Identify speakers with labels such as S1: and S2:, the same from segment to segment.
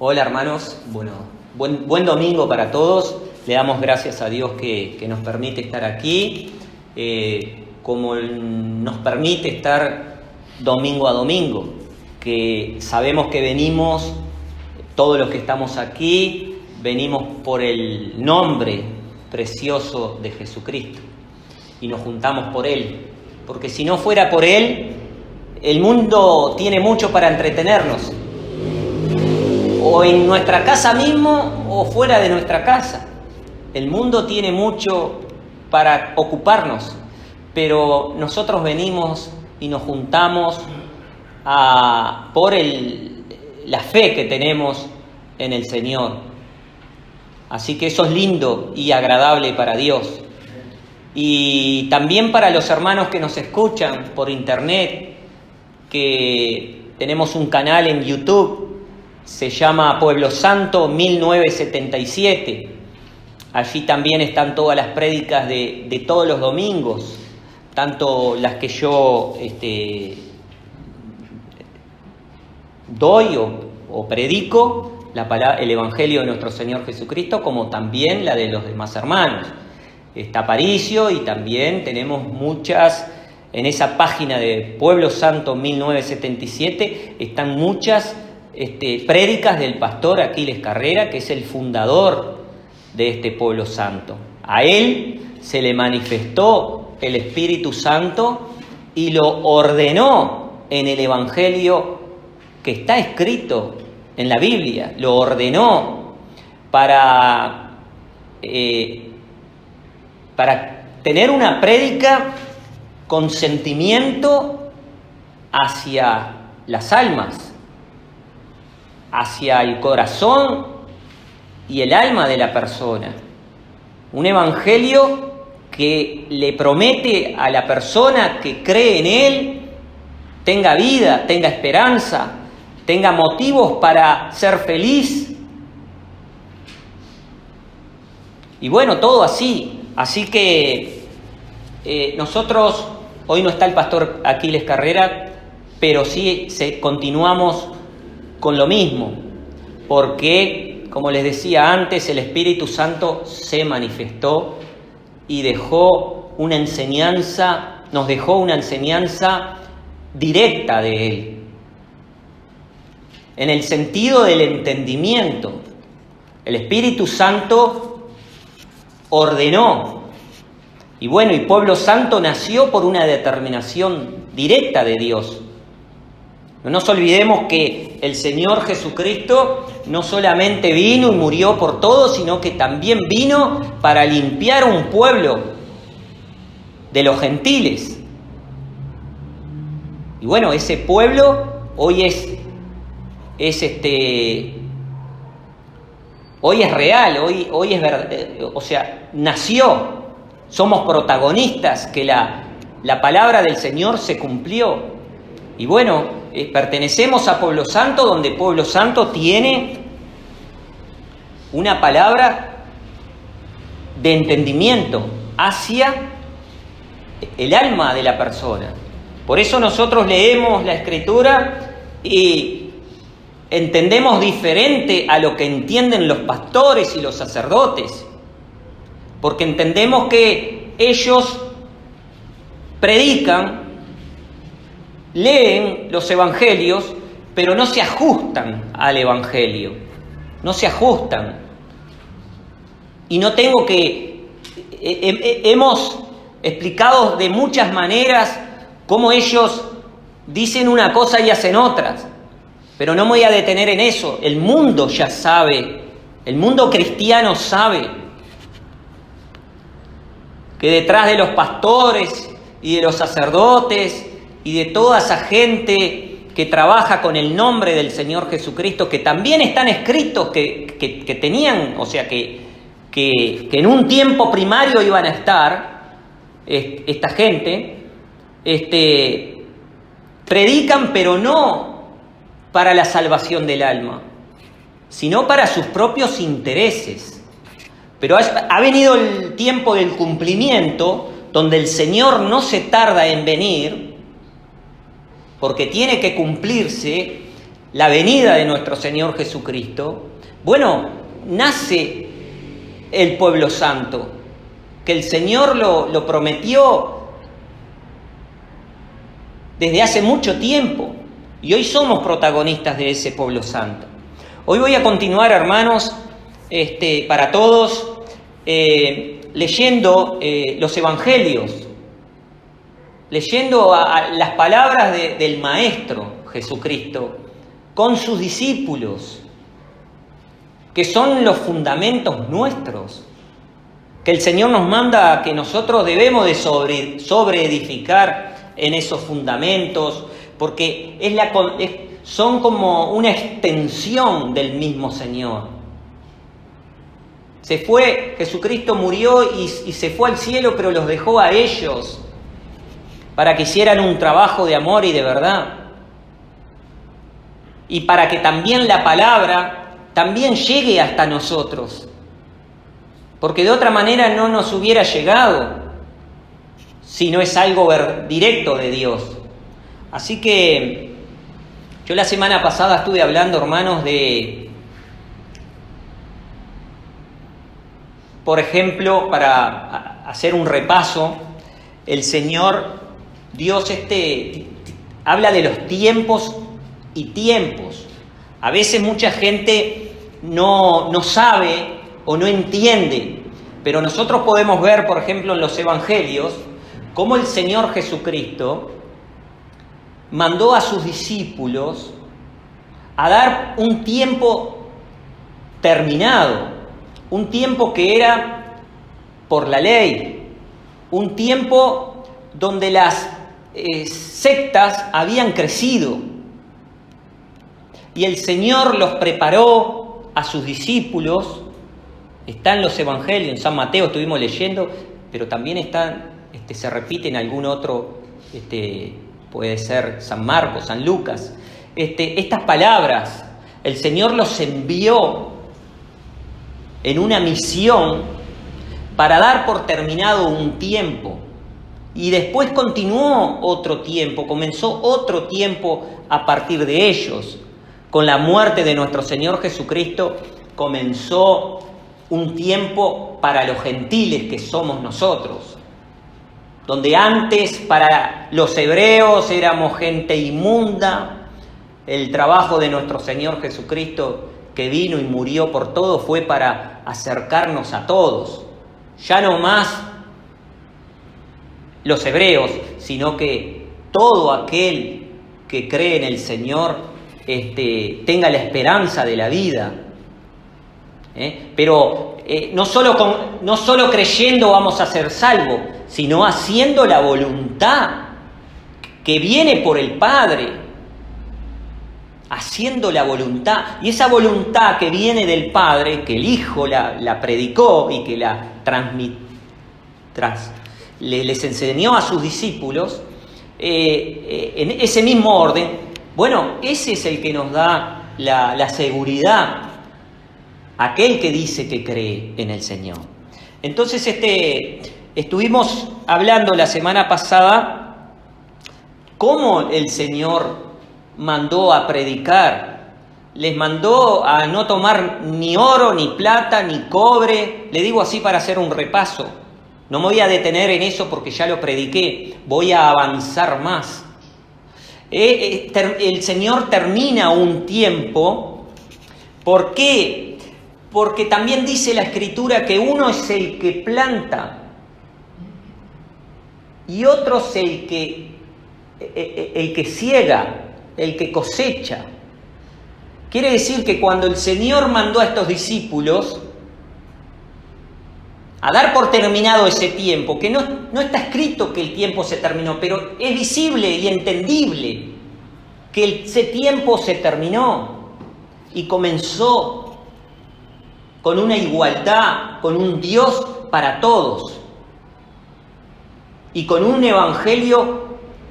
S1: Hola hermanos, buen domingo para todos. Le damos gracias a Dios que nos permite estar aquí, como nos permite estar domingo a domingo, que sabemos que venimos, todos los que estamos aquí, venimos por el nombre precioso de Jesucristo y nos juntamos por Él, porque si no fuera por Él, el mundo tiene mucho para entretenernos, o en nuestra casa mismo o fuera de nuestra casa. El mundo tiene mucho para ocuparnos, pero nosotros venimos y nos juntamos por la fe que tenemos en el Señor. Así que eso es lindo y agradable para Dios. Y también para los hermanos que nos escuchan por internet, que tenemos un canal en YouTube, se llama Pueblo Santo 1977. Allí también están todas las prédicas de todos los domingos, tanto las que yo doy o predico, el Evangelio de nuestro Señor Jesucristo, como también la de los demás hermanos. Está Aparicio y también tenemos muchas, en esa página de Pueblo Santo 1977, están muchas prédicas del pastor Aquiles Carrera, que es el fundador de este Pueblo Santo. A él se le manifestó el Espíritu Santo y lo ordenó en el Evangelio que está escrito en la Biblia. Lo ordenó para tener una prédica con sentimiento hacia las almas, hacia el corazón y el alma de la persona. Un evangelio que le promete a la persona que cree en él tenga vida, tenga esperanza, tenga motivos para ser feliz. Y bueno, todo así. Así que nosotros, hoy no está el pastor Aquiles Carrera, pero sí continuamos con lo mismo, porque, como les decía antes, el Espíritu Santo se manifestó y nos dejó una enseñanza directa de Él, en el sentido del entendimiento. El Espíritu Santo ordenó, y bueno, y Pueblo Santo nació por una determinación directa de Dios. No nos olvidemos que el Señor Jesucristo no solamente vino y murió por todos, sino que también vino para limpiar un pueblo de los gentiles. Y bueno, ese pueblo hoy es real, hoy es verdad, o sea, nació. Somos protagonistas, que la palabra del Señor se cumplió. Y bueno, pertenecemos a Pueblo Santo, donde Pueblo Santo tiene una palabra de entendimiento hacia el alma de la persona. Por eso nosotros leemos la Escritura y entendemos diferente a lo que entienden los pastores y los sacerdotes, porque entendemos que ellos predican, leen los evangelios, pero no se ajustan al evangelio, no se ajustan. Y no tengo que... hemos explicado de muchas maneras cómo ellos dicen una cosa y hacen otras, pero no me voy a detener en eso. El mundo ya sabe, el mundo cristiano sabe que detrás de los pastores y de los sacerdotes y de toda esa gente que trabaja con el nombre del Señor Jesucristo, que también están escritos, que tenían, o sea, que en un tiempo primario iban a estar, esta gente, predican, pero no para la salvación del alma, sino para sus propios intereses. Pero ha venido el tiempo del cumplimiento, donde el Señor no se tarda en venir, porque tiene que cumplirse la venida de nuestro Señor Jesucristo, bueno, nace el pueblo santo, que el Señor lo prometió desde hace mucho tiempo, y hoy somos protagonistas de ese pueblo santo. Hoy voy a continuar, hermanos, para todos, leyendo los evangelios, leyendo las palabras del Maestro Jesucristo con sus discípulos, que son los fundamentos nuestros, que el Señor nos manda a que nosotros debemos de sobreedificar en esos fundamentos, porque son como una extensión del mismo Señor. Se fue, Jesucristo murió y se fue al cielo, pero los dejó a ellos para que hicieran un trabajo de amor y de verdad. Y para que también la palabra también llegue hasta nosotros. Porque de otra manera no nos hubiera llegado si no es algo directo de Dios. Así que yo la semana pasada estuve hablando, hermanos, por ejemplo, para hacer un repaso, el Señor, Dios habla de los tiempos y tiempos. A veces mucha gente no sabe o no entiende, pero nosotros podemos ver, por ejemplo, en los evangelios, cómo el Señor Jesucristo mandó a sus discípulos a dar un tiempo terminado, un tiempo que era por la ley, un tiempo donde las sectas habían crecido, y el Señor los preparó a sus discípulos. Está en los evangelios, en San Mateo estuvimos leyendo, pero también se repite en algún otro, puede ser San Marcos, San Lucas. Estas palabras, el Señor los envió en una misión para dar por terminado un tiempo. Y después continuó otro tiempo, comenzó otro tiempo a partir de ellos. Con la muerte de nuestro Señor Jesucristo comenzó un tiempo para los gentiles que somos nosotros, donde antes para los hebreos éramos gente inmunda. El trabajo de nuestro Señor Jesucristo, que vino y murió por todo, fue para acercarnos a todos, ya no más los hebreos, sino que todo aquel que cree en el Señor tenga la esperanza de la vida. Pero no solo creyendo vamos a ser salvos, sino haciendo la voluntad que viene por el Padre, haciendo la voluntad. Y esa voluntad que viene del Padre, que el Hijo la predicó y que les enseñó a sus discípulos, en ese mismo orden, bueno, ese es el que nos da la seguridad, aquel que dice que cree en el Señor. Entonces, estuvimos hablando la semana pasada cómo el Señor mandó a predicar. Les mandó a no tomar ni oro, ni plata, ni cobre. Le digo así para hacer un repaso. No me voy a detener en eso porque ya lo prediqué. Voy a avanzar más. El Señor termina un tiempo. ¿Por qué? Porque también dice la Escritura que uno es el que planta y otro es el que ciega, el que cosecha. Quiere decir que cuando el Señor mandó a estos discípulos a dar por terminado ese tiempo, que no está escrito que el tiempo se terminó, pero es visible y entendible que ese tiempo se terminó y comenzó con una igualdad, con un Dios para todos y con un evangelio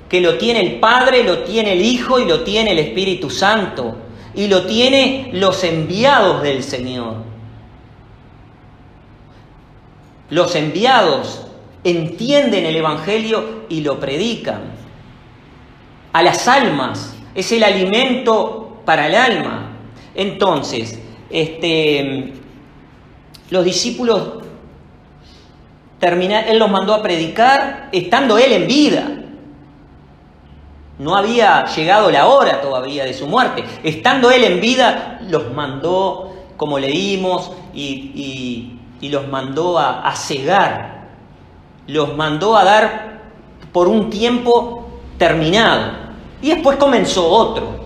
S1: que lo tiene el Padre, lo tiene el Hijo y lo tiene el Espíritu Santo y lo tiene los enviados del Señor. Los enviados entienden el evangelio y lo predican. A las almas es el alimento para el alma. Entonces, los discípulos él los mandó a predicar estando él en vida. No había llegado la hora todavía de su muerte. Estando él en vida, los mandó, como leímos, y los mandó a cegar. Los mandó a dar por un tiempo terminado. Y después comenzó otro.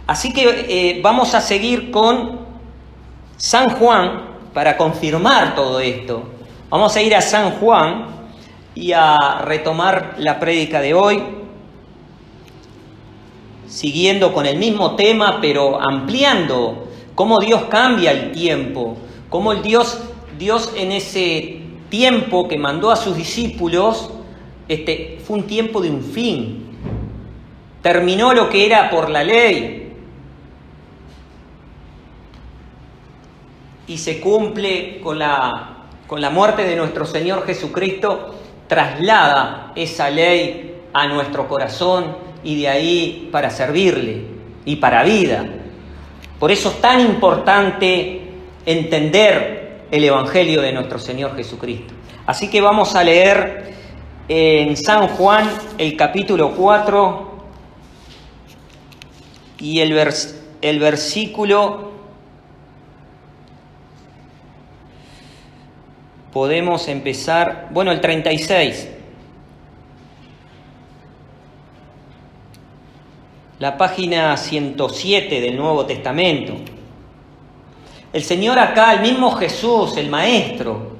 S1: Así que vamos a seguir con San Juan para confirmar todo esto. Vamos a ir a San Juan y a retomar la prédica de hoy, siguiendo con el mismo tema, pero ampliando cómo Dios cambia el tiempo, cómo Dios en ese tiempo que mandó a sus discípulos, fue un tiempo de un fin. Terminó lo que era por la ley y se cumple con la muerte de nuestro Señor Jesucristo, traslada esa ley a nuestro corazón y de ahí para servirle y para vida. Por eso es tan importante entender el Evangelio de nuestro Señor Jesucristo. Así que vamos a leer en San Juan el capítulo 4 y el versículo, podemos empezar, el 36. La página 107 del Nuevo Testamento. El Señor acá, el mismo Jesús, el Maestro,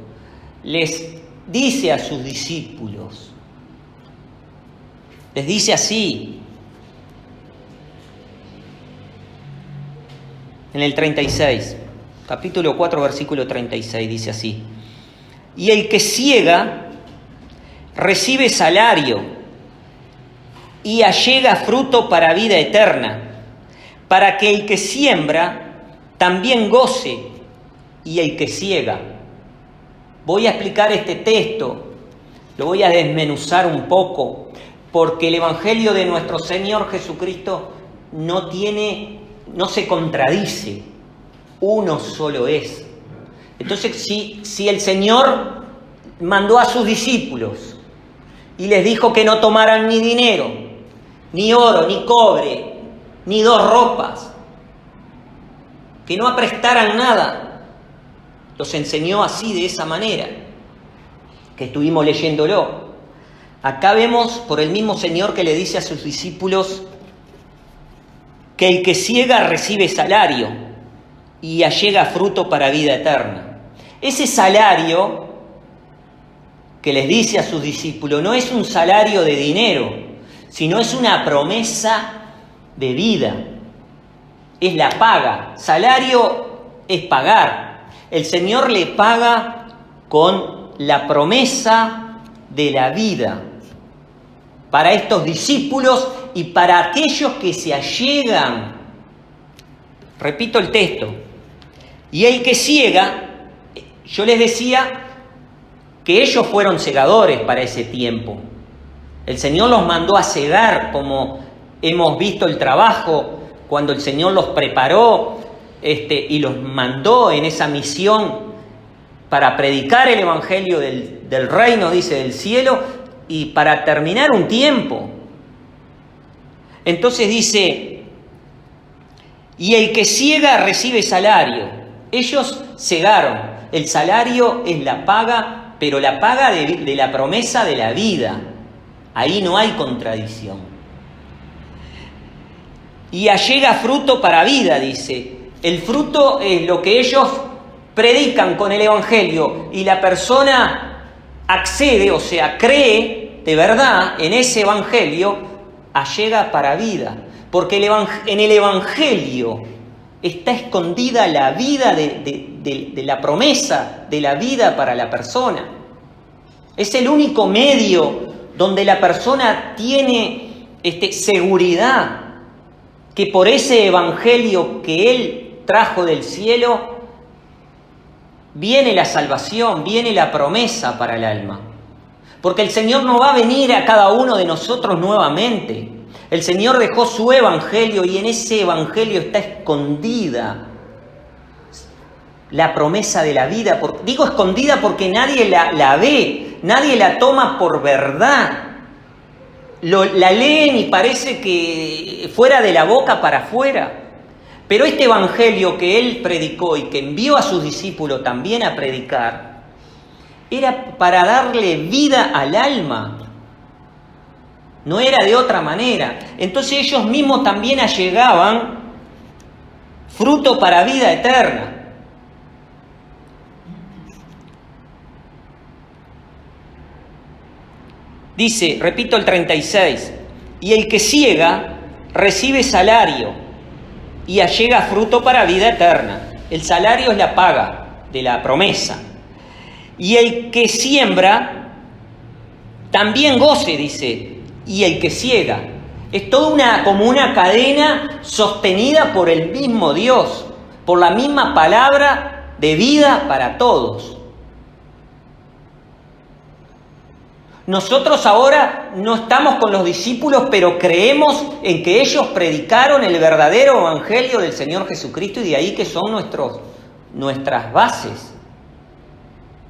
S1: les dice a sus discípulos, les dice así, en el 36, capítulo 4, versículo 36, dice así: y el que siega recibe salario y allega fruto para vida eterna, para que el que siembra también goce y el que ciega. Voy a explicar este texto, lo voy a desmenuzar un poco, porque el Evangelio de nuestro Señor Jesucristo no se contradice, uno solo es. Entonces, si el Señor mandó a sus discípulos y les dijo que no tomaran ni dinero, ni oro, ni cobre, ni dos ropas, que no aprestaran nada, los enseñó así, de esa manera, que estuvimos leyéndolo. Acá vemos por el mismo Señor que le dice a sus discípulos que el que ciega recibe salario y allega fruto para vida eterna. Ese salario que les dice a sus discípulos no es un salario de dinero, sino es una promesa de vida. Es la paga. Salario es pagar. El Señor le paga con la promesa de la vida para estos discípulos y para aquellos que se allegan. Repito el texto. Y el que ciega, yo les decía que ellos fueron segadores para ese tiempo. El Señor los mandó a cegar, como hemos visto el trabajo cuando el Señor los preparó y los mandó en esa misión para predicar el Evangelio del reino, dice, del cielo, y para terminar un tiempo. Entonces dice, y el que ciega recibe salario. Ellos cegaron. El salario es la paga, pero la paga de la promesa de la vida. Ahí no hay contradicción. Y allega fruto para vida, dice. El fruto es lo que ellos predican con el Evangelio y la persona accede, o sea, cree de verdad en ese Evangelio, allega para vida. Porque en el Evangelio está escondida la vida de la promesa de la vida para la persona. Es el único medio donde la persona tiene seguridad que por ese Evangelio que Él trajo del cielo viene la salvación, viene la promesa para el alma. Porque el Señor no va a venir a cada uno de nosotros nuevamente. El Señor dejó su evangelio y en ese evangelio está escondida la promesa de la vida. Digo escondida porque nadie la ve, nadie la toma por verdad. La leen y parece que fuera de la boca para afuera. Pero este evangelio que Él predicó y que envió a sus discípulos también a predicar, era para darle vida al alma. No era de otra manera. Entonces ellos mismos también allegaban fruto para vida eterna. Dice, repito el 36, y el que ciega recibe salario y allega fruto para vida eterna. El salario es la paga de la promesa. Y el que siembra también goce, dice, y el que ciega. Es toda como una cadena sostenida por el mismo Dios, por la misma palabra de vida para todos. Nosotros ahora no estamos con los discípulos, pero creemos en que ellos predicaron el verdadero evangelio del Señor Jesucristo y de ahí que son nuestras bases.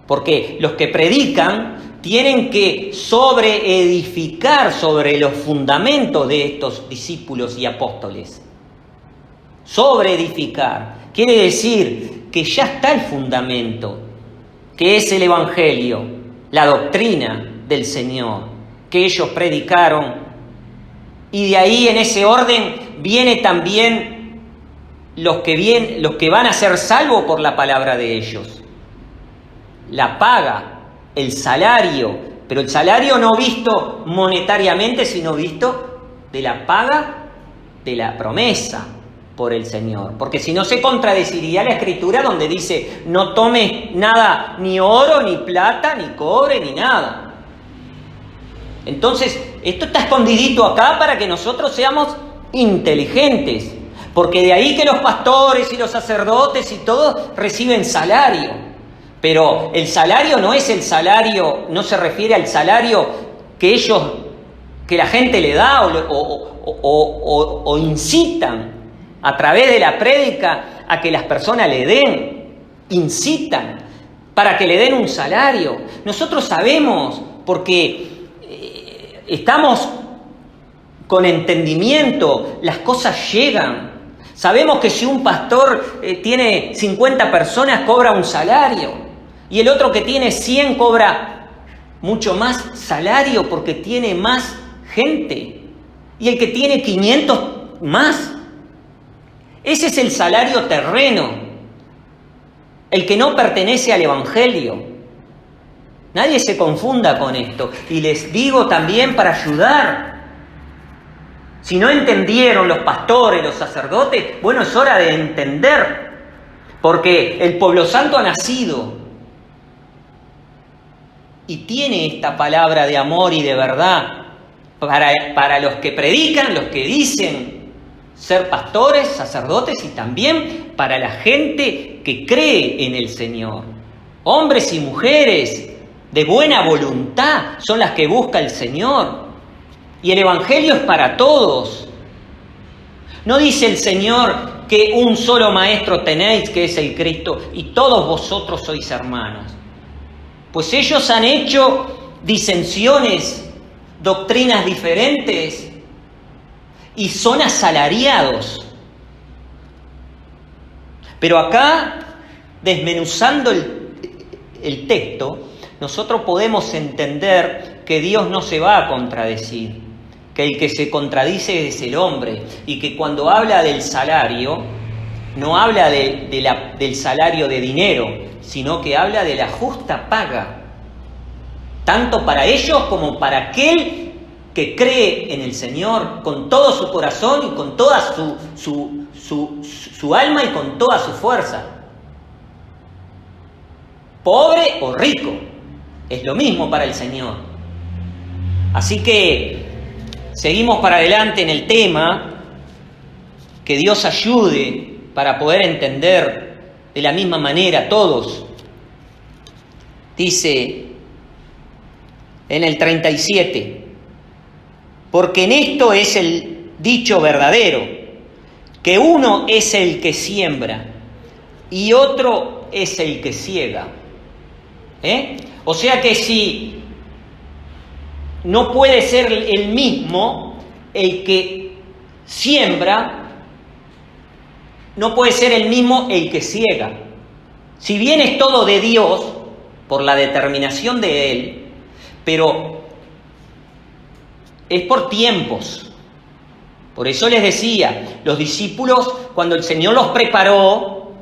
S1: Porque los que predican tienen que sobreedificar sobre los fundamentos de estos discípulos y apóstoles. Sobreedificar quiere decir que ya está el fundamento, que es el evangelio, la doctrina del Señor, que ellos predicaron, y de ahí en ese orden viene también los que van a ser salvos por la palabra de ellos. La paga, el salario, pero el salario no visto monetariamente, sino visto de la paga de la promesa por el Señor. Porque si no se contradeciría la Escritura donde dice, no tomes nada, ni oro, ni plata, ni cobre, ni nada. Entonces, esto está escondidito acá para que nosotros seamos inteligentes, porque de ahí que los pastores y los sacerdotes y todos reciben salario, pero el salario no es el salario, no se refiere al salario que la gente le da o incitan a través de la prédica a que las personas le den, incitan para que le den un salario. Nosotros sabemos, porque estamos con entendimiento, las cosas llegan. Sabemos que si un pastor tiene 50 personas, cobra un salario. Y el otro que tiene 100 cobra mucho más salario porque tiene más gente. Y el que tiene 500 más. Ese es el salario terreno. El que no pertenece al Evangelio. Nadie se confunda con esto. Y les digo también para ayudar. Si no entendieron los pastores, los sacerdotes, bueno, es hora de entender. Porque el pueblo santo ha nacido. Y tiene esta palabra de amor y de verdad. Para los que predican, los que dicen ser pastores, sacerdotes y también para la gente que cree en el Señor. Hombres y mujeres de buena voluntad son las que busca el Señor. Y el Evangelio es para todos. No dice el Señor que un solo maestro tenéis, que es el Cristo, y todos vosotros sois hermanos. Pues ellos han hecho disensiones, doctrinas diferentes, y son asalariados. Pero acá, desmenuzando el texto, nosotros podemos entender que Dios no se va a contradecir, que el que se contradice es el hombre, y que cuando habla del salario, no habla del salario de dinero, sino que habla de la justa paga, tanto para ellos como para aquel que cree en el Señor con todo su corazón y con toda su alma y con toda su fuerza. Pobre o rico, es lo mismo para el Señor. Así que seguimos para adelante en el tema. Que Dios ayude para poder entender de la misma manera todos. Dice en el 37, porque en esto es el dicho verdadero, que uno es el que siembra y otro es el que ciega. O sea que si no puede ser el mismo el que siembra, no puede ser el mismo el que ciega. Si bien es todo de Dios, por la determinación de Él, pero es por tiempos. Por eso les decía, los discípulos, cuando el Señor los preparó,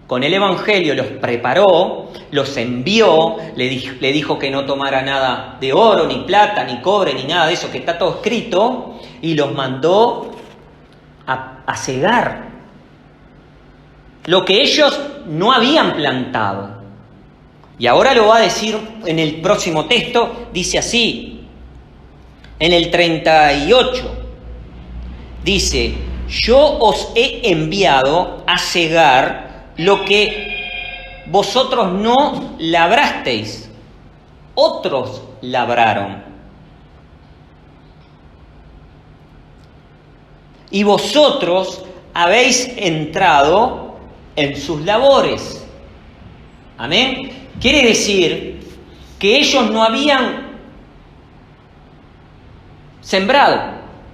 S1: con el Evangelio los preparó, los envió, le dijo que no tomara nada de oro, ni plata, ni cobre, ni nada de eso, que está todo escrito, y los mandó a cegar lo que ellos no habían plantado. Y ahora lo va a decir en el próximo texto, dice así, en el 38, dice: yo os he enviado a cegar lo que vosotros no labrasteis, otros labraron. Y vosotros habéis entrado en sus labores. Amén. Quiere decir que ellos no habían sembrado,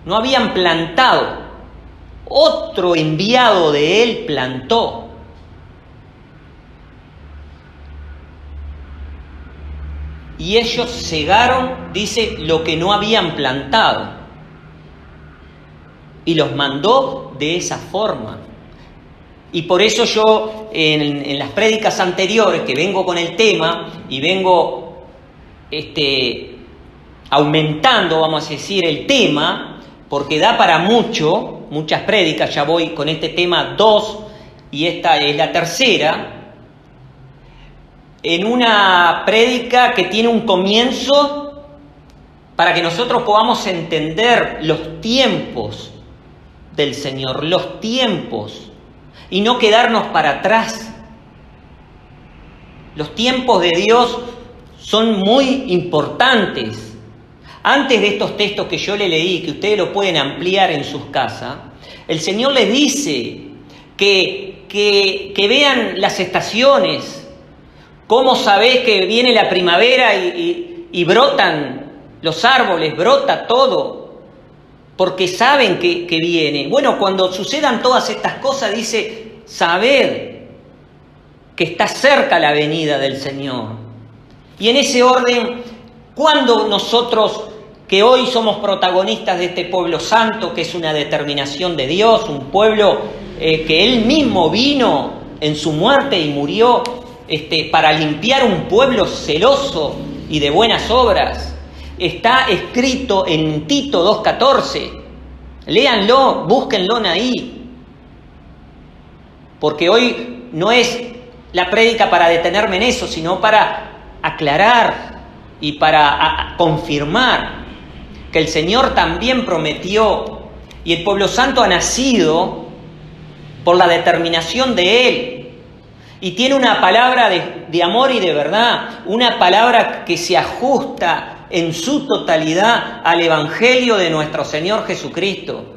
S1: no habían plantado. Otro enviado de Él plantó. Y ellos cegaron, dice, lo que no habían plantado. Y los mandó de esa forma. Y por eso yo en las prédicas anteriores, que vengo con el tema y vengo aumentando, vamos a decir, el tema, porque da para muchas prédicas, ya voy con este tema 2 y esta es la tercera, en una prédica que tiene un comienzo para que nosotros podamos entender los tiempos del Señor, los tiempos, y no quedarnos para atrás. Los tiempos de Dios son muy importantes. Antes de estos textos que yo le leí, que ustedes lo pueden ampliar en sus casas, el Señor les dice que vean las estaciones, cómo sabés que viene la primavera y brotan los árboles, brota todo, porque saben que viene. Bueno, cuando sucedan todas estas cosas, dice, sabed que está cerca la venida del Señor. Y en ese orden, cuando nosotros, que hoy somos protagonistas de este pueblo santo, que es una determinación de Dios, un pueblo que Él mismo vino en su muerte y murió para limpiar un pueblo celoso y de buenas obras, está escrito en Tito 2:14. Léanlo, búsquenlo ahí. Porque hoy no es la prédica para detenerme en eso, sino para aclarar y para confirmar que el Señor también prometió y el pueblo santo ha nacido por la determinación de Él. Y tiene una palabra de amor y de verdad, una palabra que se ajusta en su totalidad al Evangelio de nuestro Señor Jesucristo.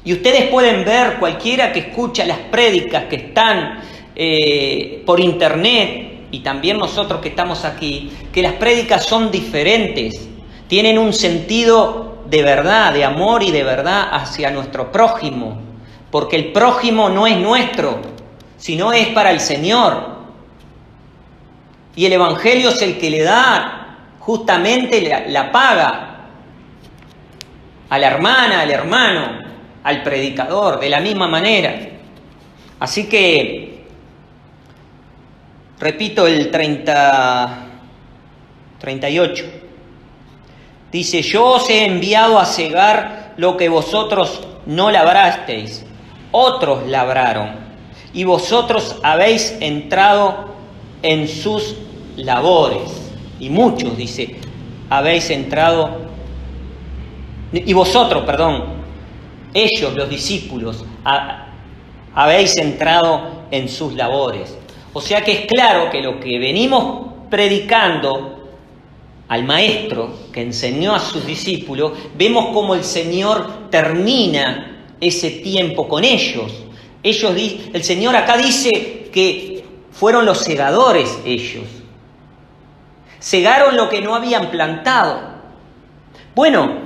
S1: Y ustedes pueden ver, cualquiera que escucha las prédicas que están por internet, y también nosotros que estamos aquí, que las prédicas son diferentes, tienen un sentido de verdad, de amor y de verdad hacia nuestro prójimo, porque el prójimo no es nuestro, sino es para el Señor. Y el Evangelio es el que le da justamente la paga a la hermana, al hermano, al predicador, de la misma manera. Así que, repito el 38. Dice: yo os he enviado a cegar lo que vosotros no labrasteis, otros labraron, y vosotros habéis entrado en sus labores. Y muchos, dice, habéis entrado, y vosotros, ellos, los discípulos, habéis entrado en sus labores. O sea que es claro que lo que venimos predicando al maestro que enseñó a sus discípulos, vemos cómo el Señor termina ese tiempo con ellos. El Señor acá dice que fueron los segadores ellos. Segaron lo que no habían plantado. Bueno,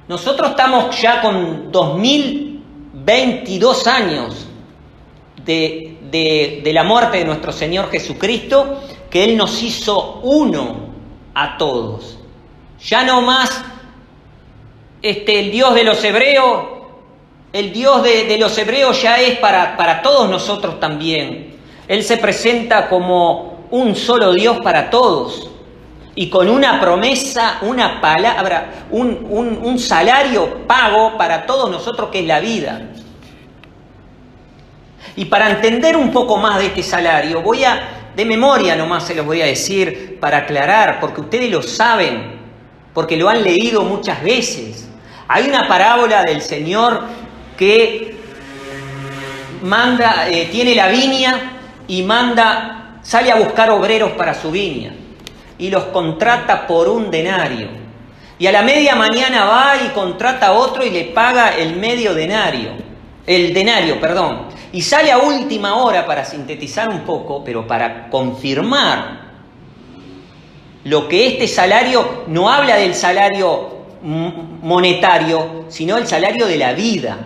S1: nosotros estamos ya con 2022 años de la muerte de nuestro Señor Jesucristo, que Él nos hizo uno a todos. Ya no más el Dios de los hebreos, el Dios de los hebreos ya es para todos nosotros también. Él se presenta como un solo Dios para todos y con una promesa, una palabra, un salario pago para todos nosotros, que es la vida. Y para entender un poco más de este salario, de memoria nomás se los voy a decir para aclarar, porque ustedes lo saben, porque lo han leído muchas veces. Hay una parábola del Señor que tiene la viña y sale a buscar obreros para su viña y los contrata por un denario. Y a la media mañana va y contrata a otro y le paga el denario. Y sale a última hora, para sintetizar un poco, pero para confirmar lo que este salario no habla del salario monetario, sino el salario de la vida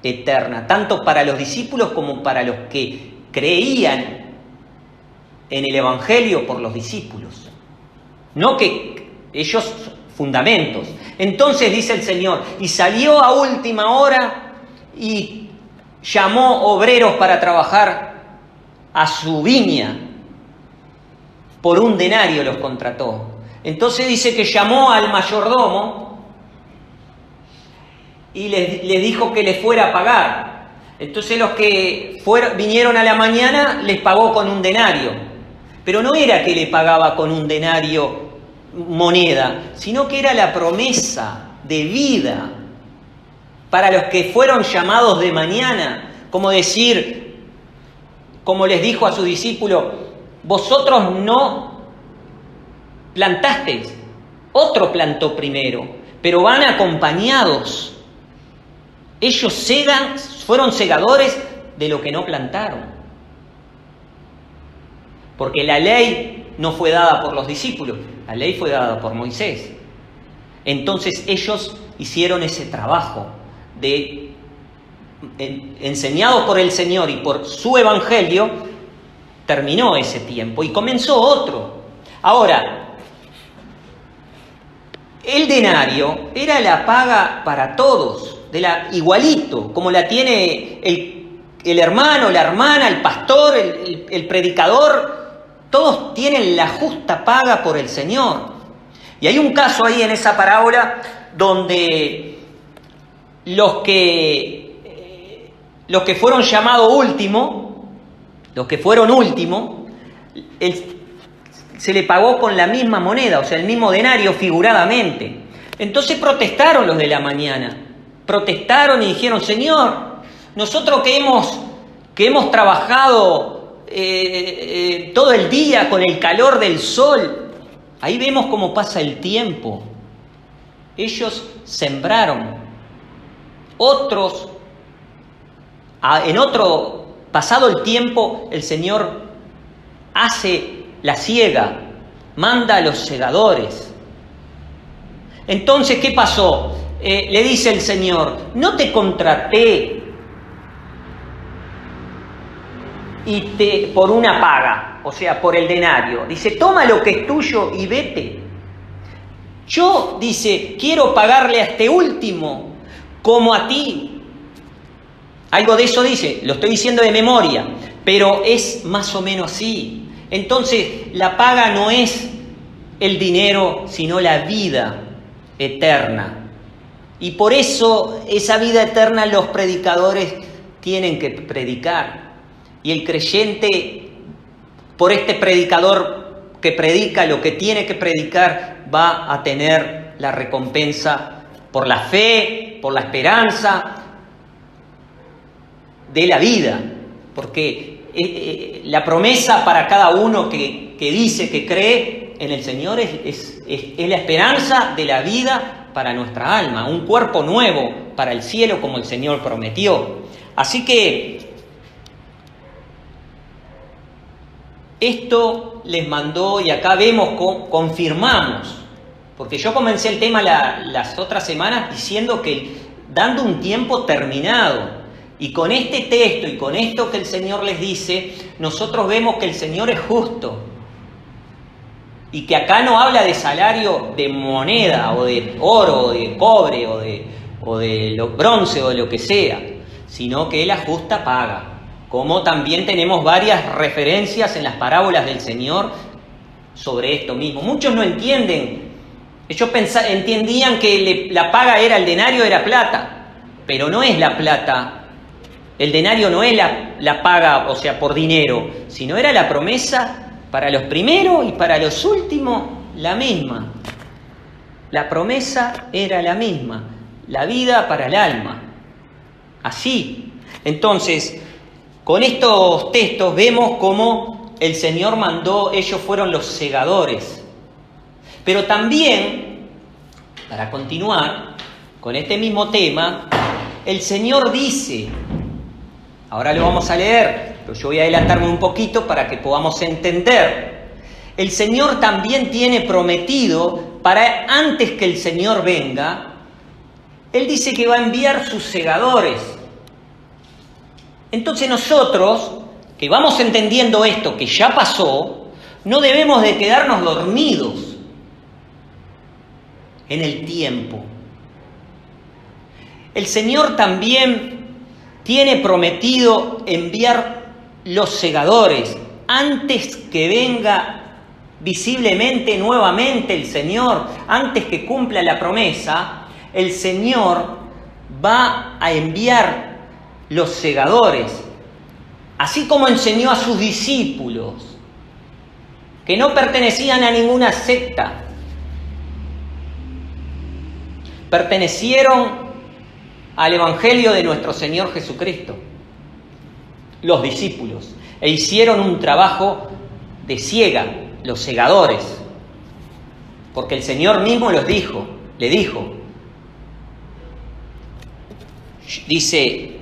S1: eterna, tanto para los discípulos como para los que creían en el Evangelio por los discípulos. No que ellos fundamentos. Entonces dice el Señor, y salió a última hora y llamó obreros para trabajar a su viña. Por un denario los contrató. Entonces dice que llamó al mayordomo y les dijo que les fuera a pagar. Entonces los que vinieron a la mañana les pagó con un denario. Pero no era que le pagaba con un denario moneda, sino que era la promesa de vida para los que fueron llamados de mañana. Como les dijo a sus discípulos, vosotros no plantasteis, otro plantó primero, pero van acompañados. Ellos fueron segadores de lo que no plantaron. Porque la ley no fue dada por los discípulos, la ley fue dada por Moisés. Entonces ellos hicieron ese trabajo enseñados por el Señor y por su Evangelio. Terminó ese tiempo y comenzó otro. Ahora, el denario era la paga para todos, igualito, como la tiene el hermano, la hermana, el pastor, el predicador. Todos tienen la justa paga por el Señor. Y hay un caso ahí en esa parábola donde los que fueron llamados último, se le pagó con la misma moneda, o sea, el mismo denario figuradamente. Entonces protestaron los de la mañana. Protestaron y dijeron, Señor, nosotros que hemos trabajado todo el día con el calor del sol. Ahí vemos cómo pasa el tiempo. Ellos sembraron. Pasado el tiempo, el Señor hace la siega, manda a los segadores. Entonces, ¿qué pasó? Le dice el Señor, no te contraté por una paga, o sea, por el denario. Dice, toma lo que es tuyo y vete. Yo, dice, quiero pagarle a este último como a ti. Algo de eso dice, lo estoy diciendo de memoria, pero es más o menos así. Entonces, la paga no es el dinero, sino la vida eterna. Y por eso, esa vida eterna los predicadores tienen que predicar. Y el creyente, por este predicador que predica lo que tiene que predicar, va a tener la recompensa por la fe, por la esperanza de la vida. Porque la promesa para cada uno que dice que cree fe en el Señor es la esperanza de la vida para nuestra alma, un cuerpo nuevo para el cielo como el Señor prometió. Así que esto les mandó, y acá vemos, confirmamos, porque yo comencé el tema las otras semanas diciendo que dando un tiempo terminado, y con este texto y con esto que el Señor les dice, nosotros vemos que el Señor es justo, y que acá no habla de salario de moneda, o de oro, o de cobre, o de bronce, o de lo que sea, sino que Él ajusta paga. Como también tenemos varias referencias en las parábolas del Señor sobre esto mismo. Muchos no entienden. Ellos entendían que la paga era el denario, era plata, pero no es la plata. El denario no es la paga, o sea, por dinero, sino era la promesa para los primeros y para los últimos, la misma. La promesa era la misma, la vida para el alma. Así. Entonces, con estos textos vemos cómo el Señor mandó, ellos fueron los segadores. Pero también, para continuar con este mismo tema, el Señor dice, ahora lo vamos a leer, pero yo voy a adelantarme un poquito para que podamos entender. El Señor también tiene prometido, para antes que el Señor venga, Él dice que va a enviar sus segadores. Entonces nosotros, que vamos entendiendo esto que ya pasó, no debemos de quedarnos dormidos en el tiempo. El Señor también tiene prometido enviar los segadores antes que venga visiblemente nuevamente el Señor, antes que cumpla la promesa. El Señor va a enviar los segadores, así como enseñó a sus discípulos, que no pertenecían a ninguna secta, pertenecieron al Evangelio de nuestro Señor Jesucristo, los discípulos, e hicieron un trabajo de siega, los segadores, porque el Señor mismo le dijo, dice,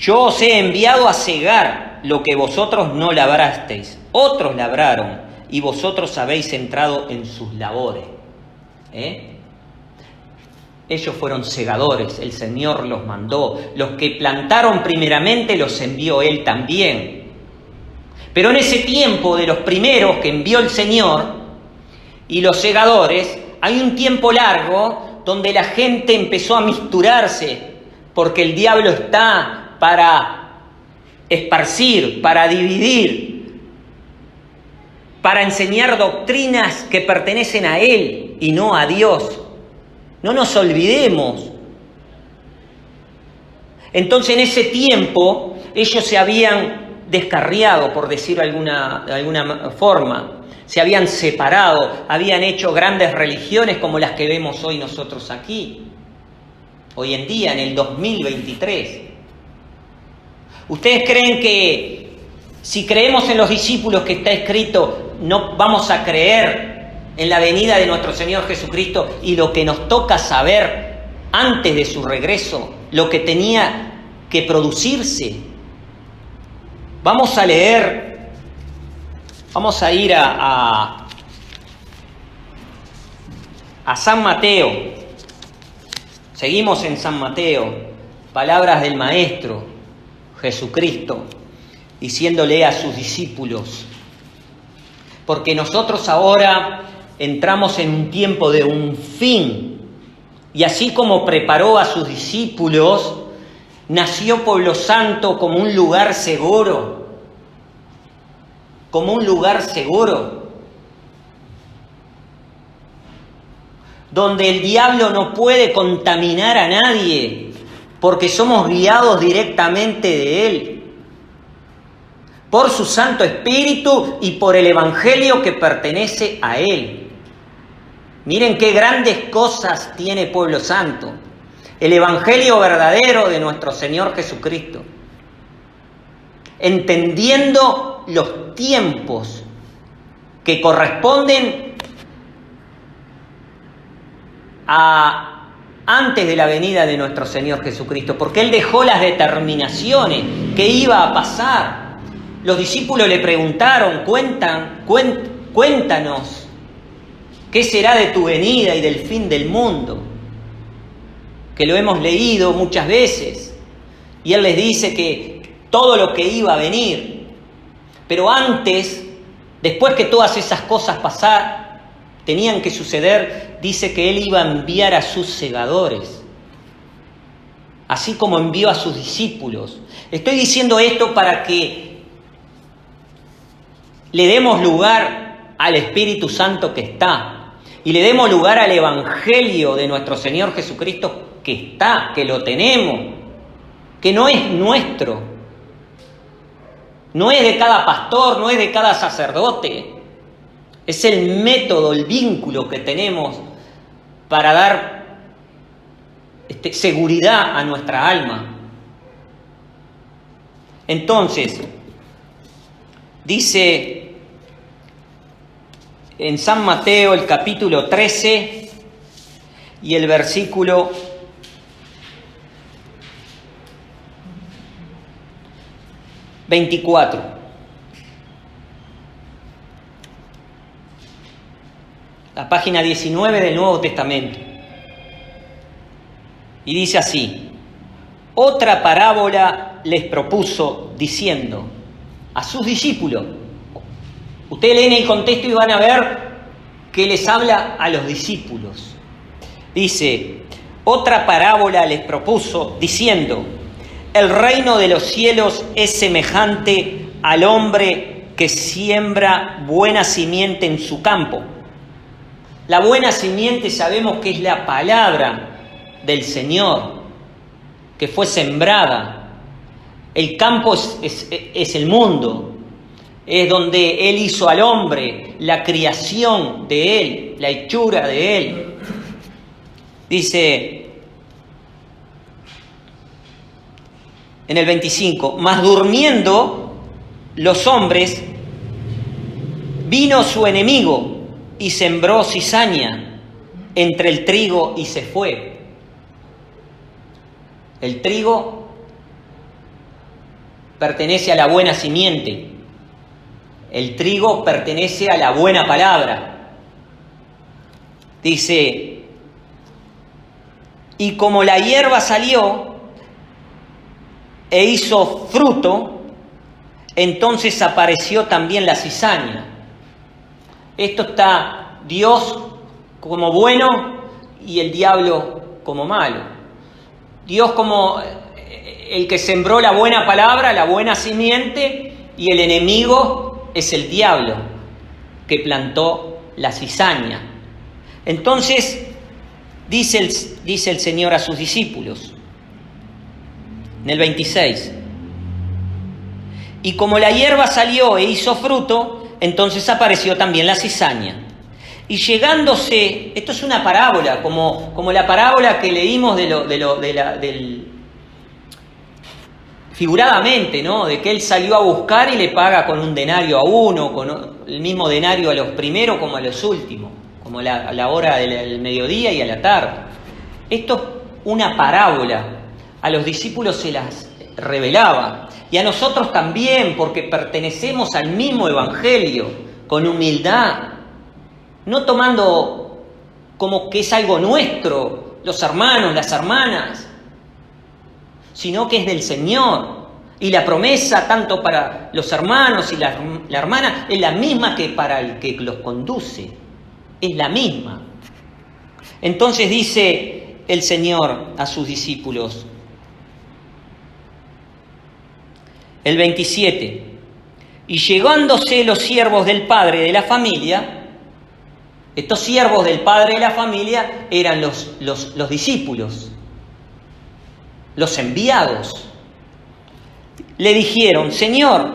S1: yo os he enviado a segar lo que vosotros no labrasteis, otros labraron y vosotros habéis entrado en sus labores. Ellos fueron segadores, el Señor los mandó. Los que plantaron primeramente los envió Él también. Pero en ese tiempo de los primeros que envió el Señor y los segadores, hay un tiempo largo donde la gente empezó a misturarse, porque el diablo está para esparcir, para dividir, para enseñar doctrinas que pertenecen a Él y no a Dios. No nos olvidemos. Entonces en ese tiempo ellos se habían descarriado, por decirlo de alguna forma, se habían separado, habían hecho grandes religiones como las que vemos hoy nosotros aquí, hoy en día, en el 2023. ¿Ustedes creen que si creemos en los discípulos que está escrito, no vamos a creer en la venida de nuestro Señor Jesucristo y lo que nos toca saber antes de su regreso, lo que tenía que producirse? Vamos a leer, vamos a ir a San Mateo. Seguimos en San Mateo, palabras del Maestro Jesucristo, diciéndole a sus discípulos, porque nosotros ahora entramos en un tiempo de un fin, y así como preparó a sus discípulos, nació Pueblo Santo como un lugar seguro, donde el diablo no puede contaminar a nadie, porque somos guiados directamente de Él, por su Santo Espíritu y por el Evangelio que pertenece a Él. Miren qué grandes cosas tiene Pueblo Santo. El Evangelio verdadero de nuestro Señor Jesucristo. Entendiendo los tiempos que corresponden a antes de la venida de nuestro Señor Jesucristo, porque Él dejó las determinaciones que iba a pasar. Los discípulos le preguntaron, cuéntanos, ¿qué será de tu venida y del fin del mundo? Que lo hemos leído muchas veces. Y Él les dice que todo lo que iba a venir. Pero antes, después que todas esas cosas tenían que suceder, dice que Él iba a enviar a sus segadores. Así como envió a sus discípulos. Estoy diciendo esto para que le demos lugar al Espíritu Santo que está. Y le demos lugar al Evangelio de nuestro Señor Jesucristo que está, que lo tenemos, que no es nuestro, no es de cada pastor, no es de cada sacerdote, es el método, el vínculo que tenemos para dar seguridad a nuestra alma. Entonces, dice en San Mateo el capítulo 13 y el versículo 24. La página 19 del Nuevo Testamento. Y dice así: otra parábola les propuso diciendo a sus discípulos. Ustedes leen el contexto y van a ver que les habla a los discípulos. Dice, otra parábola les propuso diciendo: el reino de los cielos es semejante al hombre que siembra buena simiente en su campo. La buena simiente sabemos que es la palabra del Señor, que fue sembrada. El campo es el mundo, es donde Él hizo al hombre, la creación de Él, la hechura de Él. Dice en el 25, mas durmiendo los hombres, vino su enemigo y sembró cizaña entre el trigo y se fue. El trigo pertenece a la buena simiente. El trigo pertenece a la buena palabra. Dice, y como la hierba salió e hizo fruto, entonces apareció también la cizaña. Esto está Dios como bueno y el diablo como malo. Dios como el que sembró la buena palabra, la buena simiente, y el enemigo es el diablo que plantó la cizaña. Entonces dice el Señor a sus discípulos en el 26, y como la hierba salió e hizo fruto, entonces apareció también la cizaña. Y llegándose, esto es una parábola, como la parábola que leímos figuradamente, ¿no? De que Él salió a buscar y le paga con un denario a uno, con el mismo denario a los primeros como a los últimos, como a la hora del mediodía y a la tarde. Esto es una parábola. A los discípulos se las revelaba, y a nosotros también, porque pertenecemos al mismo Evangelio, con humildad, no tomando como que es algo nuestro, los hermanos, las hermanas, sino que es del Señor. Y la promesa, tanto para los hermanos y la hermana, es la misma que para el que los conduce, es la misma. Entonces dice el Señor a sus discípulos, el 27, y llegándose los siervos del padre de la familia, estos siervos del padre de la familia eran los discípulos, los enviados, le dijeron, Señor,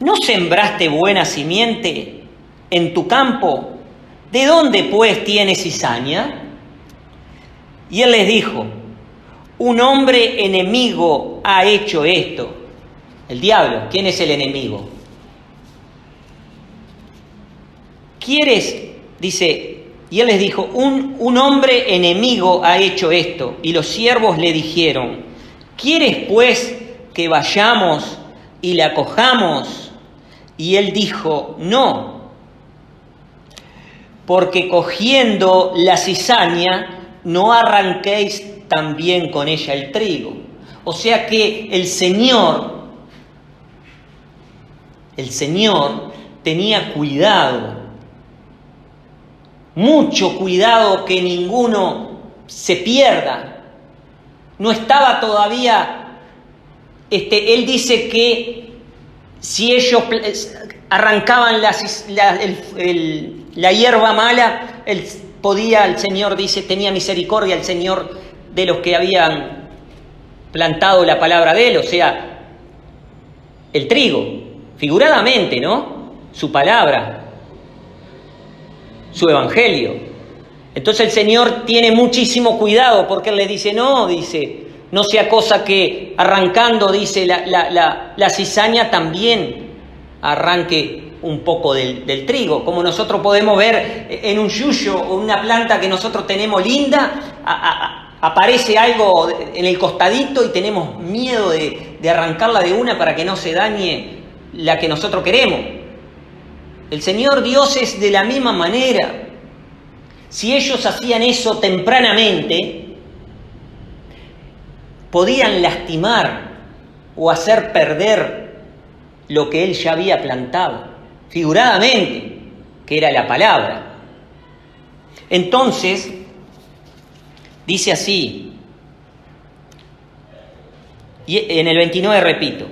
S1: ¿no sembraste buena simiente en tu campo? ¿De dónde pues tienes cizaña? Y él les dijo, un hombre enemigo ha hecho esto. El diablo, ¿quién es el enemigo? ¿quieres? Dice, y él les dijo, un hombre enemigo ha hecho esto. Y los siervos le dijeron, ¿quieres pues que vayamos y le acojamos? Y él dijo, no, porque cogiendo la cizaña no arranquéis también con ella el trigo. O sea que el Señor tenía cuidado, mucho cuidado que ninguno se pierda. No estaba todavía, él dice que si ellos arrancaban la hierba mala, el Señor dice, tenía misericordia el Señor de los que habían plantado la palabra de él, o sea, el trigo, figuradamente, ¿no? Su palabra, su evangelio. Entonces el Señor tiene muchísimo cuidado porque Él le dice, no sea cosa que arrancando, dice, la cizaña también arranque un poco del trigo. Como nosotros podemos ver en un yuyo o una planta que nosotros tenemos linda, aparece algo en el costadito y tenemos miedo de arrancarla de una para que no se dañe la que nosotros queremos. El Señor Dios es de la misma manera. Si ellos hacían eso tempranamente, podían lastimar o hacer perder lo que Él ya había plantado, figuradamente, que era la palabra. Entonces, dice así, y en el 29 repito,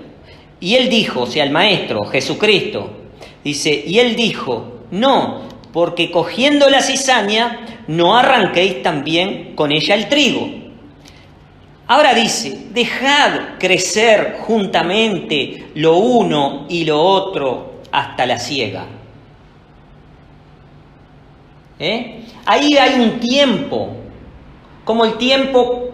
S1: y Él dijo, o sea, el Maestro, Jesucristo, dice, y Él dijo, no, porque cogiendo la cizaña no arranquéis también con ella el trigo. Ahora dice, dejad crecer juntamente lo uno y lo otro hasta la siega. Ahí hay un tiempo, como el tiempo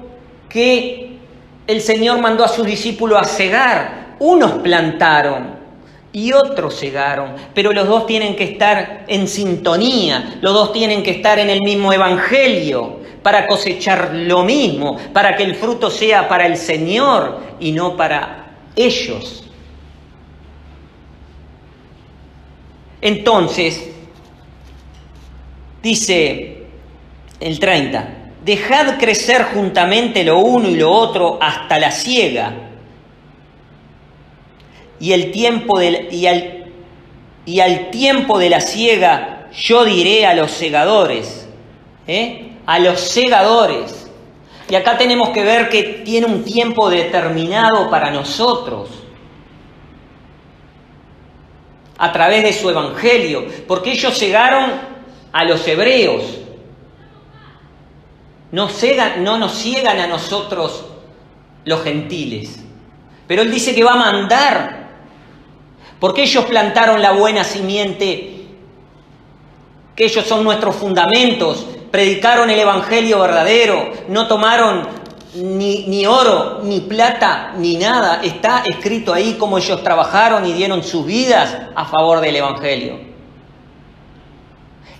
S1: que el Señor mandó a sus discípulos a cegar. Unos plantaron y otros cegaron, pero los dos tienen que estar en sintonía, los dos tienen que estar en el mismo evangelio para cosechar lo mismo, para que el fruto sea para el Señor y no para ellos. Entonces, dice el 30, dejad crecer juntamente lo uno y lo otro hasta la siega. Y al tiempo de la siega yo diré a los segadores, a los segadores. Y acá tenemos que ver que tiene un tiempo determinado para nosotros, a través de su evangelio, porque ellos cegaron a los hebreos, no nos ciegan a nosotros los gentiles, pero Él dice que va a mandar, porque ellos plantaron la buena simiente, que ellos son nuestros fundamentos, predicaron el evangelio verdadero, no tomaron ni oro, ni plata, ni nada. Está escrito ahí cómo ellos trabajaron y dieron sus vidas a favor del evangelio.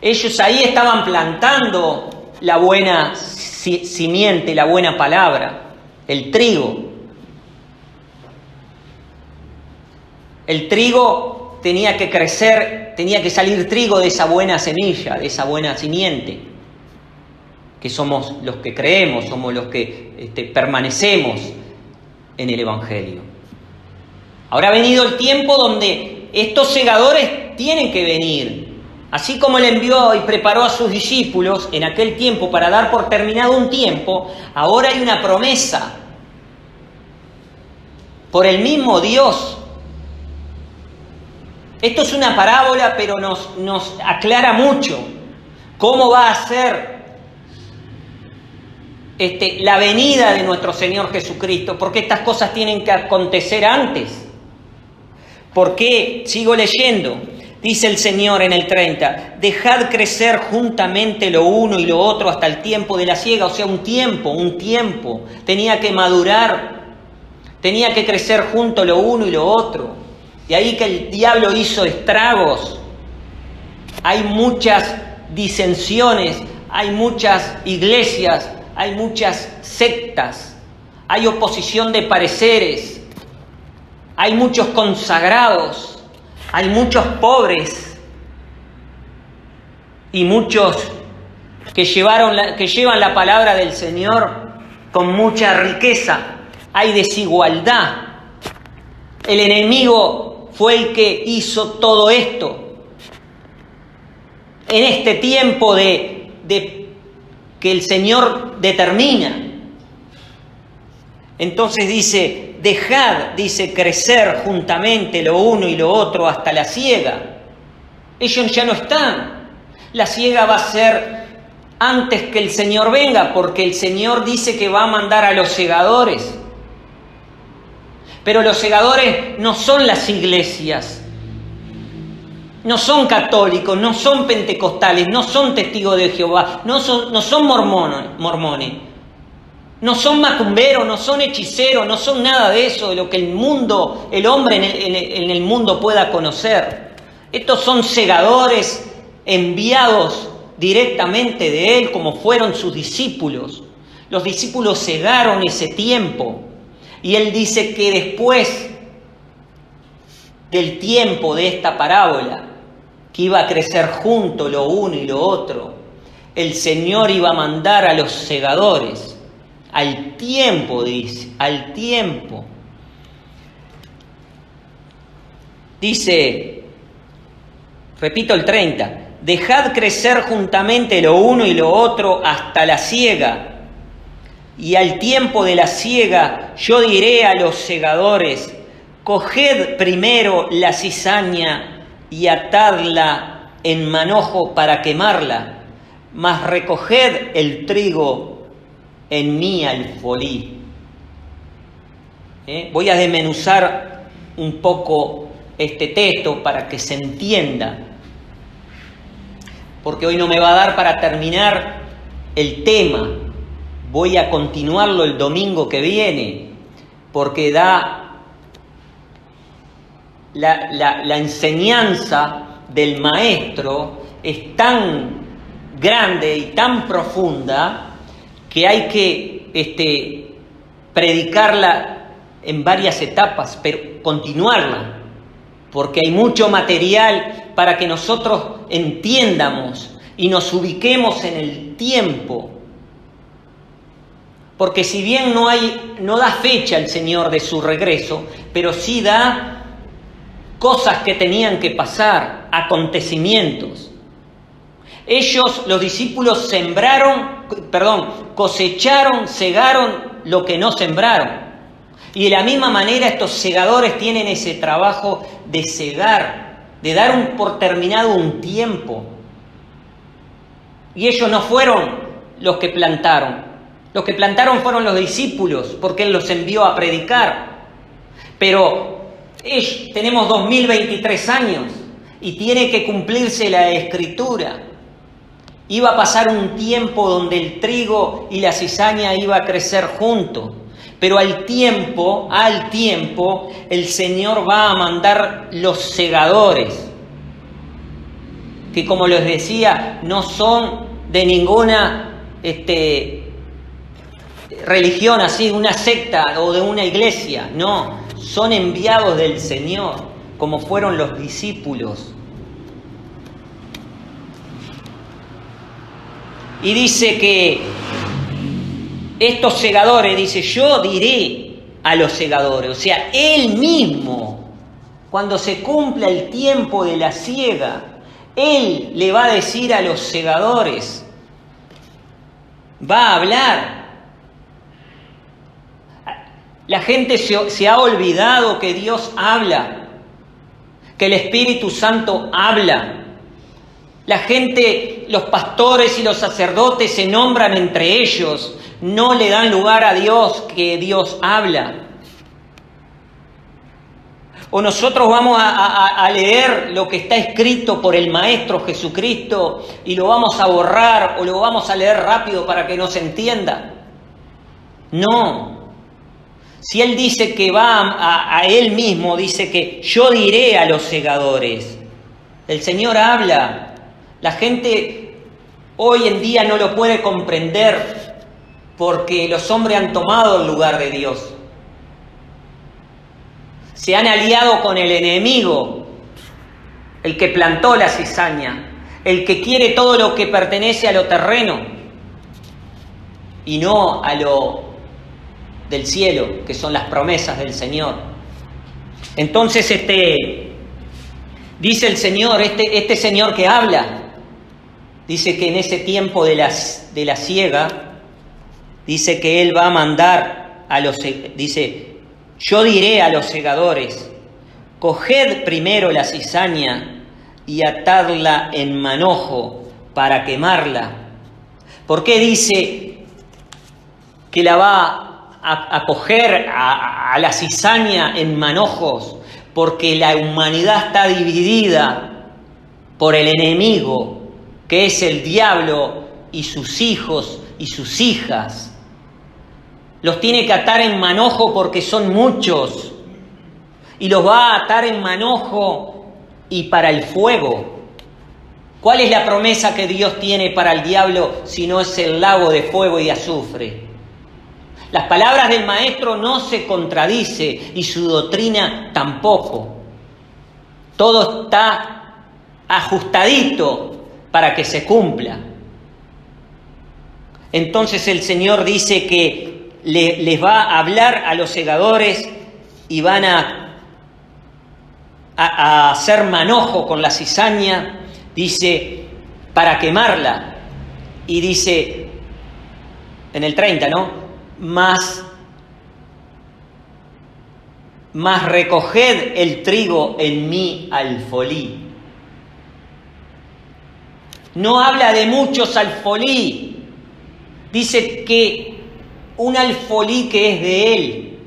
S1: Ellos ahí estaban plantando la buena simiente, la buena palabra, el trigo. El trigo tenía que crecer, tenía que salir trigo de esa buena semilla, de esa buena simiente, que somos los que creemos, somos los que permanecemos en el evangelio. Ahora ha venido el tiempo donde estos segadores tienen que venir. Así como Él envió y preparó a sus discípulos en aquel tiempo para dar por terminado un tiempo, ahora hay una promesa por el mismo Dios. Esto es una parábola, pero nos aclara mucho cómo va a ser la venida de nuestro Señor Jesucristo, porque estas cosas tienen que acontecer antes. ¿Por qué? Sigo leyendo. Dice el Señor en el 30, dejad crecer juntamente lo uno y lo otro hasta el tiempo de la siega, o sea, un tiempo, tenía que madurar, tenía que crecer junto lo uno y lo otro. De ahí que el diablo hizo estragos hay muchas disensiones, hay muchas iglesias, hay muchas sectas, hay oposición de pareceres, hay muchos consagrados, hay muchos pobres y muchos que llevan la palabra del Señor con mucha riqueza. Hay desigualdad. El enemigo fue el que hizo todo esto. En este tiempo de que el Señor determina. Entonces dice, dejad, dice, crecer juntamente lo uno y lo otro hasta la siega. Ellos ya no están. La siega va a ser antes que el Señor venga, porque el Señor dice que va a mandar a los segadores. Pero los segadores no son las iglesias, no son católicos, no son pentecostales, no son testigos de Jehová, no son mormones, no son macumberos, no son hechiceros, no son nada de eso, de lo que el hombre en el mundo pueda conocer. Estos son segadores enviados directamente de Él, como fueron sus discípulos. Los discípulos cegaron ese tiempo. Y Él dice que después del tiempo de esta parábola, que iba a crecer junto lo uno y lo otro, el Señor iba a mandar a los segadores. Al tiempo, dice, al tiempo. Dice, repito el 30, dejad crecer juntamente lo uno y lo otro hasta la siega. Y al tiempo de la siega yo diré a los segadores, coged primero la cizaña y atadla en manojo para quemarla, mas recoged el trigo en mi alfolí. Voy a desmenuzar un poco este texto para que se entienda, porque hoy no me va a dar para terminar el tema. Voy a continuarlo el domingo que viene, porque da la enseñanza del maestro es tan grande y tan profunda que hay que predicarla en varias etapas, pero continuarla, porque hay mucho material para que nosotros entiendamos y nos ubiquemos en el tiempo. Porque si bien no da fecha el Señor de su regreso, pero sí da cosas que tenían que pasar, acontecimientos. Ellos, los discípulos, cosecharon, segaron lo que no sembraron. Y de la misma manera estos segadores tienen ese trabajo de segar, de dar por terminado un tiempo. Y ellos no fueron los que plantaron. Los que plantaron fueron los discípulos, porque Él los envió a predicar. Pero tenemos 2023 años y tiene que cumplirse la Escritura. Iba a pasar un tiempo donde el trigo y la cizaña iba a crecer juntos. Pero al tiempo, el Señor va a mandar los segadores, que como les decía, no son de ninguna religión así, una secta o de una iglesia, no, son enviados del Señor, como fueron los discípulos. Y dice que estos segadores, dice, yo diré a los segadores, o sea, Él mismo, cuando se cumpla el tiempo de la siega, Él le va a decir a los segadores, va a hablar. La gente se ha olvidado que Dios habla, que el Espíritu Santo habla. La gente, los pastores y los sacerdotes se nombran entre ellos, no le dan lugar a Dios, que Dios habla. O nosotros vamos a leer lo que está escrito por el Maestro Jesucristo y lo vamos a borrar o lo vamos a leer rápido para que no se entienda. No. Si Él dice que va a Él mismo, dice que yo diré a los segadores. El Señor habla La gente hoy en día no lo puede comprender porque los hombres han tomado el lugar de Dios. Se han aliado con el enemigo, el que plantó la cizaña, el que quiere todo lo que pertenece a lo terreno y no a lo del cielo, que son las promesas del Señor. Entonces dice el Señor, este Señor que habla, dice que en ese tiempo de la siega, dice que Él va a mandar dice, yo diré a los segadores, coged primero la cizaña y atadla en manojo para quemarla. ¿Por qué dice que la va a coger a la cizaña en manojos? Porque la humanidad está dividida por el enemigo, que es el diablo y sus hijos y sus hijas. Los tiene que atar en manojo porque son muchos. Y los va a atar en manojo y para el fuego. ¿Cuál es la promesa que Dios tiene para el diablo si no es el lago de fuego y azufre? Las palabras del Maestro no se contradice y su doctrina tampoco. Todo está ajustadito para que se cumpla. Entonces el Señor dice que les va a hablar a los segadores y van a hacer manojo con la cizaña, dice, para quemarla. Y dice, en el 30, ¿no? Más recoged el trigo en mi alfolí. No habla de muchos alfolí. Dice que un alfolí que es de Él.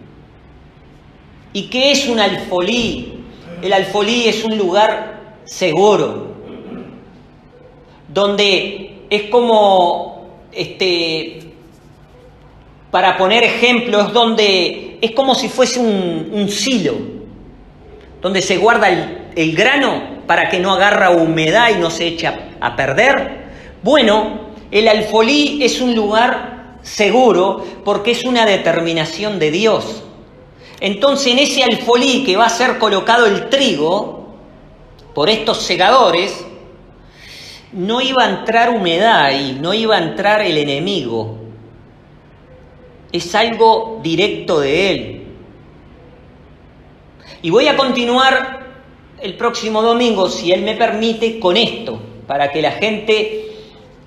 S1: ¿Y qué es un alfolí? El alfolí es un lugar seguro, donde es como, para poner ejemplos, donde es como si fuese un silo, donde se guarda el grano para que no agarra humedad y no se echa a perder. Bueno, el alfolí es un lugar seguro porque es una determinación de Dios. Entonces en ese alfolí que va a ser colocado el trigo por estos segadores, no iba a entrar humedad y no iba a entrar el enemigo. Es algo directo de Él. Y voy a continuar el próximo domingo, si Él me permite, con esto, para que la gente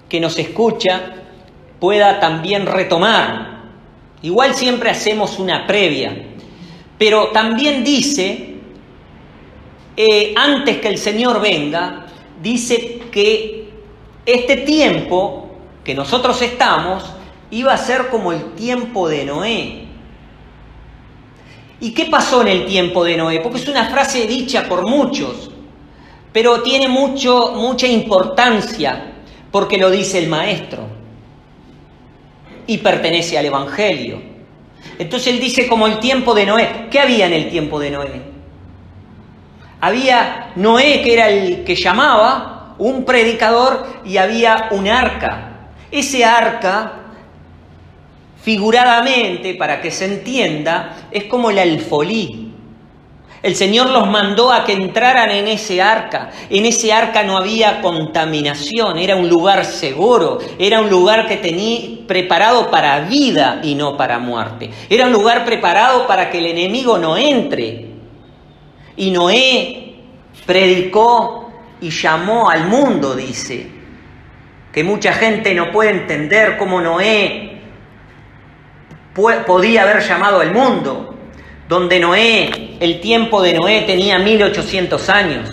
S1: que nos escucha pueda también retomar. Igual siempre hacemos una previa, pero también dice, antes que el Señor venga, dice que este tiempo que nosotros estamos iba a ser como el tiempo de Noé. ¿Y qué pasó en el tiempo de Noé? Porque es una frase dicha por muchos, pero tiene mucha importancia porque lo dice el Maestro y pertenece al Evangelio. Entonces él dice como el tiempo de Noé. ¿Qué había en el tiempo de Noé? Había Noé, que era el que llamaba, un predicador, y había un arca. Ese arca, figuradamente, para que se entienda, es como el alfolí. El Señor los mandó a que entraran en ese arca. En ese arca no había contaminación, era un lugar seguro, era un lugar que tenía preparado para vida y no para muerte. Era un lugar preparado para que el enemigo no entre. Y Noé predicó y llamó al mundo, dice, que mucha gente no puede entender cómo Noé podía haber llamado al mundo. Donde Noé, el tiempo de Noé tenía 1800 años,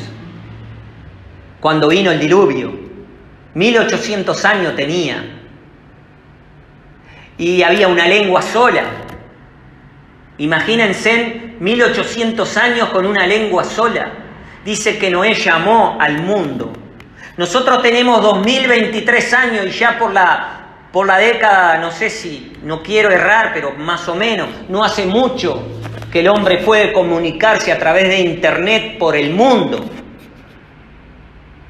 S1: cuando vino el diluvio. 1800 años tenía. Y había una lengua sola. Imagínense 1800 años con una lengua sola. Dice que Noé llamó al mundo. Nosotros tenemos 2023 años y ya por la década, no sé si, no quiero errar, pero más o menos, no hace mucho que el hombre puede comunicarse a través de internet por el mundo.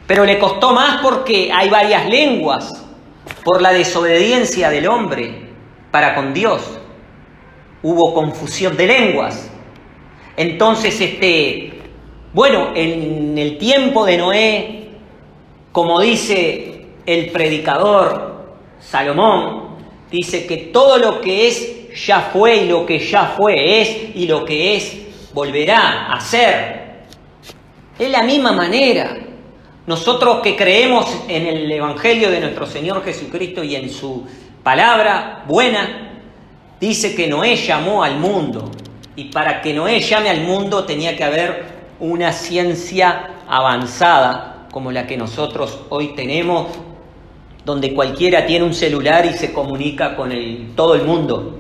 S1: Pero le costó más porque hay varias lenguas, por la desobediencia del hombre para con Dios. Hubo confusión de lenguas. Entonces, en el tiempo de Noé, como dice el predicador Salomón, dice que todo lo que es ya fue, y lo que ya fue es, y lo que es volverá a ser. Es la misma manera. Nosotros que creemos en el Evangelio de nuestro Señor Jesucristo y en su palabra buena, dice que Noé llamó al mundo. Y para que Noé llame al mundo tenía que haber una ciencia avanzada como la que nosotros hoy tenemos, donde cualquiera tiene un celular y se comunica con todo el mundo.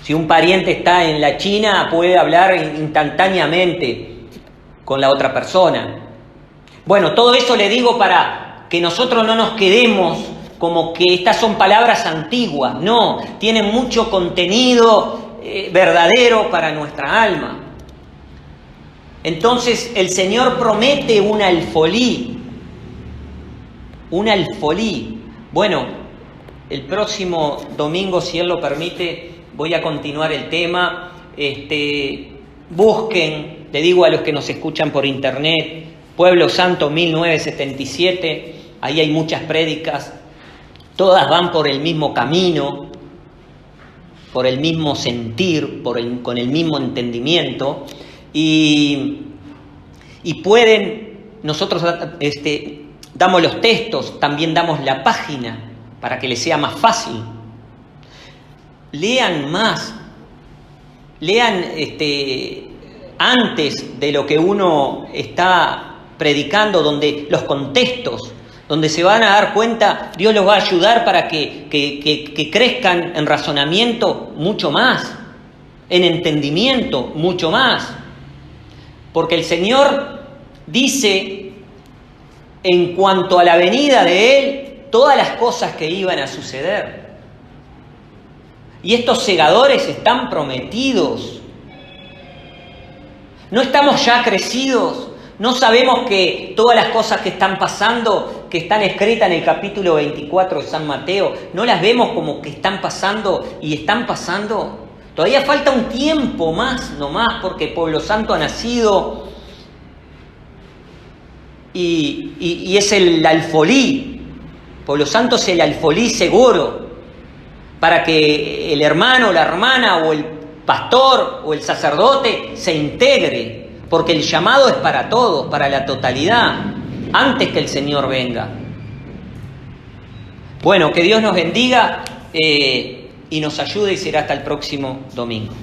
S1: Si un pariente está en la China, puede hablar instantáneamente con la otra persona. Bueno, todo eso le digo para que nosotros no nos quedemos como que estas son palabras antiguas. No, tienen mucho contenido verdadero para nuestra alma. Entonces el Señor promete un alfolí. Un alfolí. Bueno, el próximo domingo, si Él lo permite, voy a continuar el tema. Busquen, le digo a los que nos escuchan por internet, Pueblo Santo 1977, ahí hay muchas prédicas, todas van por el mismo camino, por el mismo sentir, con el mismo entendimiento, y pueden, nosotros damos los textos, también damos la página para que les sea más fácil. Lean más, lean antes de lo que uno está predicando, donde los contextos, donde se van a dar cuenta, Dios los va a ayudar para que crezcan en razonamiento mucho más, en entendimiento mucho más. Porque el Señor dice, en cuanto a la venida de Él, todas las cosas que iban a suceder. Y estos segadores están prometidos. No estamos ya crecidos. No sabemos que todas las cosas que están pasando, que están escritas en el capítulo 24 de San Mateo, no las vemos como que están pasando y están pasando. Todavía falta un tiempo más, nomás, porque Pueblo Santo ha nacido y es el alfolí. Pueblo Santo es el alfolí seguro para que el hermano, la hermana o el pastor o el sacerdote se integre. Porque el llamado es para todos, para la totalidad, antes que el Señor venga. Bueno, que Dios nos bendiga y nos ayude, y será hasta el próximo domingo.